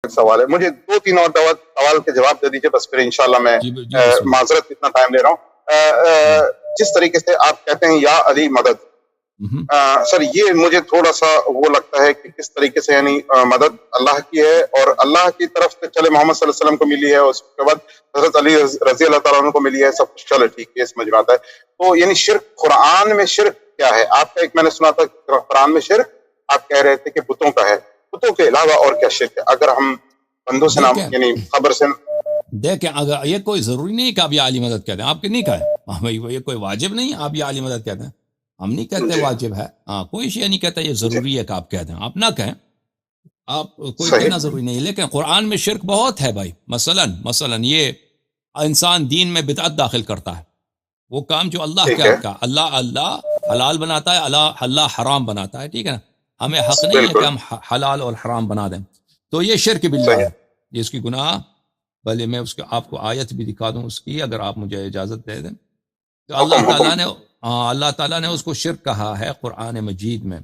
سوال ہے مجھے 2-3 اور سوال کے جواب دے دیجیے بس پھر انشاءاللہ میں معذرت اتنا ٹائم لے رہا ہوں. جس طریقے سے آپ کہتے ہیں یا علی مدد، سر یہ مجھے تھوڑا سا وہ لگتا ہے کہ کس طریقے سے یعنی مدد اللہ کی ہے اور اللہ کی طرف سے چلے محمد صلی اللہ علیہ وسلم کو ملی ہے، اس کے بعد حضرت علی رضی اللہ تعالیٰ عنہ کو ملی ہے، سب کچھ چلے ٹھیک ہے سمجھ میں آتا ہے. تو یعنی شرک قرآن میں شرک کیا ہے؟ آپ کا ایک میں نے سنا تھا قرآن میں شرک آپ کہہ رہے تھے کہ بتوں کا ہے، بتوں کے علاوہ اور کیا شرک ہے؟ اگر ہم بندوں سے نام یعنی خبر سے دیکھیں اگر یہ کوئی ضروری نہیں کہ آپ یا علی مدد کہتے ہیں، آپ کے نہیں کہا یہ کوئی واجب نہیں آپ یا علی مدد کہتے ہیں، ہم نہیں کہتے واجب ہے، کوئی شیء نہیں کہتا یہ ضروری ہے کہ آپ کہتے ہیں، آپ نہ کہیں، آپ کوئی کہنا ضروری نہیں ہے. لیکن قرآن میں شرک بہت ہے بھائی. مثلا یہ انسان دین میں بدعت داخل کرتا ہے، وہ کام جو اللہ کا اللہ حلال بناتا ہے، اللہ حرام بناتا ہے، ٹھیک ہے نا، ہمیں حق نہیں ہے کہ ہم حلال اور حرام بنا دیں، تو یہ شرک باللہ ہے، جس کی گناہ بھلے میں اس کے آپ کو آیت بھی دکھا دوں اس کی اگر آپ مجھے اجازت دے دیں. تو اللہ تعالیٰ نے اس کو شرک کہا ہے قرآن مجید میں.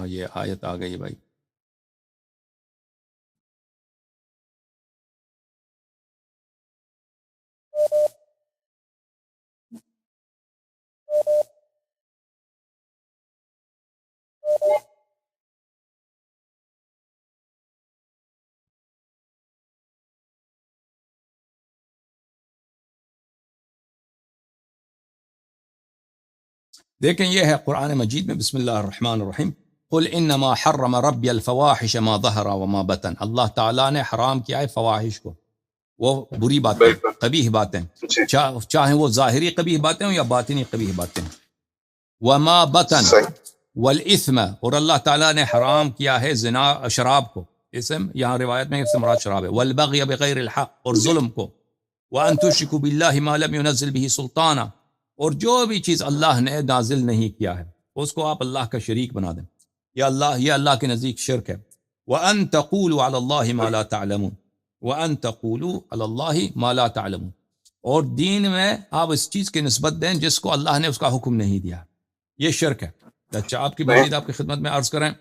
یہ آیت آ گئی بھائی. دیکھیں یہ ہے قرآن مجید میں بسم اللہ الرحمن الرحیم. قل انما حرم ربی الفواحش ما ظہر وما بطن. اللہ تعالیٰ نے حرام کیا ہے فواحش کو، وہ بری باتیں، قبیح باتیں، چاہے وہ ظاہری قبیح باتیں ہوں یا باطنی قبیح باتیں. وما بطن والاثم، اور اللہ تعالیٰ نے حرام کیا ہے زنا شراب کو، اسم یہاں روایت میں اسم مراد شراب ہے. والبغی بغیر الحق، اور ظلم کو. وان تشرکوا باللہ ما لم ينزل به سلطانا، اور جو بھی چیز اللہ نے نازل نہیں کیا ہے اس کو آپ اللہ کا شریک بنا دیں، یہ اللہ کے نزدیک شرک ہے. وَأَن تَقُولُوا عَلَى اللَّهِ مَا لَا تَعْلَمُونَ وَأَن تَقُولُوا عَلَى اللَّهِ مَا لَا تَعْلَمُونَ، اور دین میں آپ اس چیز کی نسبت دیں جس کو اللہ نے اس کا حکم نہیں دیا، یہ شرک ہے. اچھا آپ کی مزید آپ کی خدمت میں عرض کریں.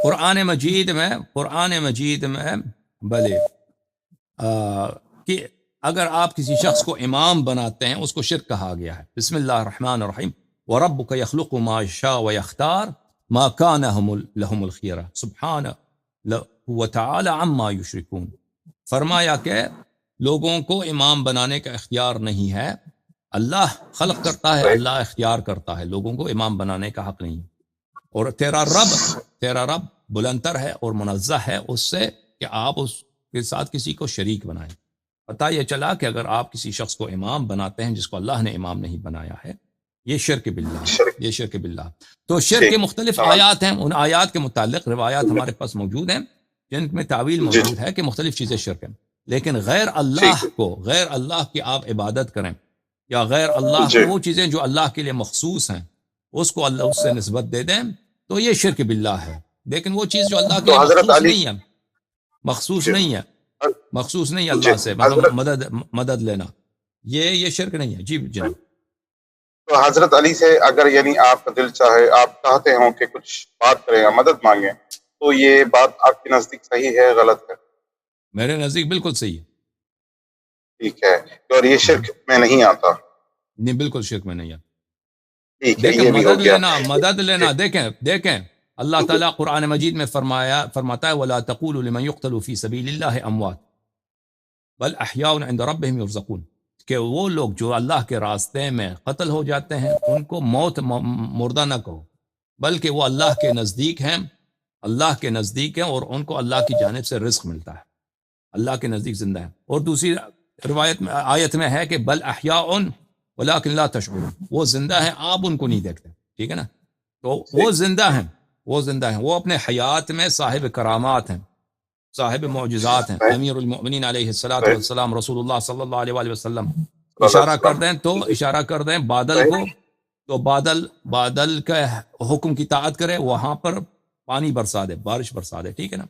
قرآن مجید میں بھلے کہ اگر آپ کسی شخص کو امام بناتے ہیں اس کو شرک کہا گیا ہے. بسم اللہ الرحمن الرحیم. وَرَبُّكَ يَخْلُقُ مَا يَشَاءُ وَيَخْتَارُ مَا كَانَ لَهُمُ الْخِيَرَةُ سُبْحَانَهُ وَتَعَالَى عَمَّا يُشْرِكُونَ. فرمایا کہ لوگوں کو امام بنانے کا اختیار نہیں ہے، اللہ خلق کرتا ہے، اللہ اختیار کرتا ہے، لوگوں کو امام بنانے کا حق نہیں. اور تیرا رب بلندر ہے اور منزہ ہے اس سے کہ آپ اس کے ساتھ کسی کو شریک بنائیں. پتہ یہ چلا کہ اگر آپ کسی شخص کو امام بناتے ہیں جس کو اللہ نے امام نہیں بنایا ہے، یہ شرک باللہ ہے، یہ شرک باللہ. تو شرک کے مختلف آیات ہیں، ان آیات کے متعلق روایات ہمارے پاس موجود ہیں جن میں تعویل موجود ہے کہ مختلف چیزیں شرک ہیں. لیکن غیر اللہ کی آپ عبادت کریں یا غیر اللہ کو وہ چیزیں جو اللہ کے لیے مخصوص ہیں اس کو اللہ اس سے نسبت دے دیں تو یہ شرک باللہ ہے. لیکن وہ چیز جو اللہ کے لیے مخصوص نہیں ہے اللہ سے مدد لینا، یہ شرک نہیں ہے. جی جناب. تو حضرت علی سے اگر یعنی آپ کا دل چاہے، آپ چاہتے ہوں کہ کچھ بات کریں یا مدد مانگیں، تو یہ بات آپ کے نزدیک صحیح ہے غلط ہے؟ میرے نزدیک بالکل صحیح ہے. ٹھیک ہے، اور یہ شرک میں نہیں آتا؟ نہیں، بالکل شرک میں نہیں آتا. دیکھیں مدد لینا دیکھیں اللہ تعالیٰ قرآن مجید میں فرماتا ہے وَلَا تَقُولُوا لِمَنْ يُقْتَلُ فِي سَبِيلِ اللَّهِ أَمْوَاتٌ بَلْ أَحْيَاءٌ عِنْدَ رَبِّهِمْ يُرْزَقُونَ، کہ وہ لوگ جو اللہ کے راستے میں قتل ہو جاتے ہیں ان کو مردہ نہ کہو، بلکہ وہ اللہ کے نزدیک ہیں اور ان کو اللہ کی جانب سے رزق ملتا ہے، اللہ کے نزدیک زندہ ہیں. اور دوسری روایت میں آیت میں ہے کہ بل احیاء ولکن لا تشعرون، وہ زندہ ہیں آپ ان کو نہیں دیکھتے. ٹھیک ہے نا، تو وہ زندہ ہیں، وہ اپنے حیات میں صاحب کرامات ہیں، صاحب معجزات ہیں. امیر المؤمنین علیہ السلام رسول اللہ صلی اللہ علیہ وآلہ وسلم اشارہ کر دیں بادل کو، تو بادل کا حکم کی طاعت کرے، وہاں پر پانی برسا دے، بارش برسا دے. ٹھیک ہے نا،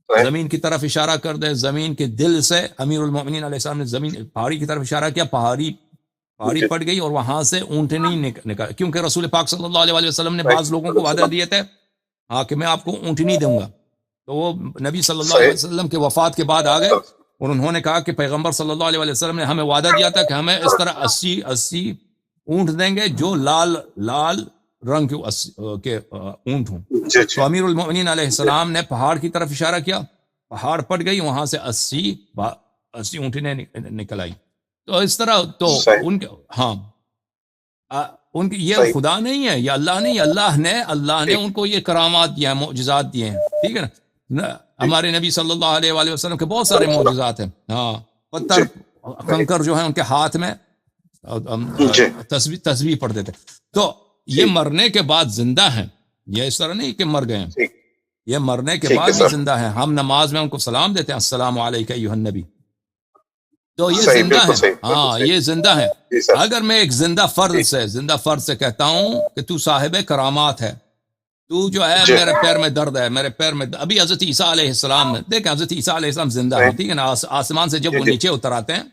زمین کی طرف اشارہ کر دے، زمین کے دل سے امیر المؤمنین علیہ السلام نے زمین پہاڑی کی طرف اشارہ کیا، پہاڑی پہاڑی پھٹ گئی اور وہاں سے اونٹنی نکل، کیونکہ رسول پاک صلی اللہ علیہ وسلم نے بعض لوگوں کو وعدہ دیے تھے ہاں کہ میں آپ کو اونٹنی دوں گا، تو وہ نبی صلی اللہ علیہ وسلم کے وفات کے بعد آ گئے اور انہوں نے کہا کہ پیغمبر صلی اللہ علیہ وسلم نے ہمیں وعدہ دیا تھا کہ ہمیں اس طرح 80 اونٹ دیں گے جو لال رنگ کے اونٹ ہوں۔ تو امیر المؤمنین علیہ السلام نے پہاڑ کی طرف اشارہ کیا، پہاڑ پٹ گئی، وہاں سے 80 اونٹیں نکل آئی۔ تو اس طرح تو ان کے ہاں ان کی یہ خدا نہیں ہے، یہ اللہ نہیں، اللہ نے ان کو یہ کرامات دیا، معجزات دیے ہیں، ٹھیک ہے نا۔ ہمارے نبی صلی اللہ علیہ وآلہ وسلم کے بہت سارے معجزات ہیں، ہاں پتھر کنکر جو ہیں ان کے ہاتھ میں تسبیح پڑھتے تھے۔ تو یہ مرنے کے بعد زندہ ہیں، یہ اس طرح نہیں کہ مر گئے ہیں، یہ مرنے کے بعد بھی زندہ ہیں۔ ہم نماز میں ان کو سلام دیتے ہیں، السلام علیکہ ایھا النبی، تو یہ زندہ ہے، ہاں یہ زندہ ہے۔ اگر میں ایک زندہ فرد سے کہتا ہوں کہ تو صاحب کرامات ہے، تو جو ہے میرے پیر میں درد ہے، میرے پیر میں ابھی حضرت عیسیٰ علیہ السلام نے دیکھیں، حضرت عیسیٰ علیہ السلام زندہ ہے، ٹھیک ہے نا، آسمان سے جب وہ نیچے اتر آتے ہیں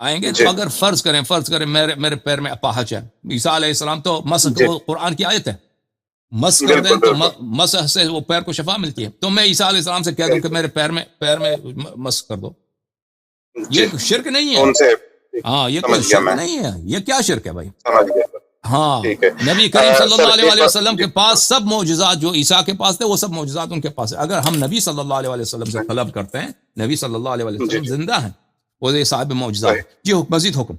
آئیں گے، تو اگر فرض کریں میرے پیر میں اپاہج ہے، عیسیٰ علیہ السلام تو مسح، وہ قرآن کی آیت ہے، مسح کر دیں تو مسح سے وہ پیر کو شفا ملتی ہے، تو میں عیسیٰ علیہ السلام سے کہہ دوں کہ میرے پیر میں مسح کر دو، یہ شرک نہیں ہے، ہاں یہ کوئی شرک نہیں ہے، یہ کیا شرک ہے بھائی؟ ہاں نبی کریم صلی اللہ علیہ وسلم کے پاس سب معجزات جو عیسیٰ کے پاس تھے وہ سب معجزات ان کے پاس ہے۔ اگر ہم نبی صلی اللہ علیہ وسلم سے طلب کرتے ہیں، نبی صلی اللہ علیہ وسلم زندہ ہیں، وہ صاحب معجزات۔ جی مزید حکم۔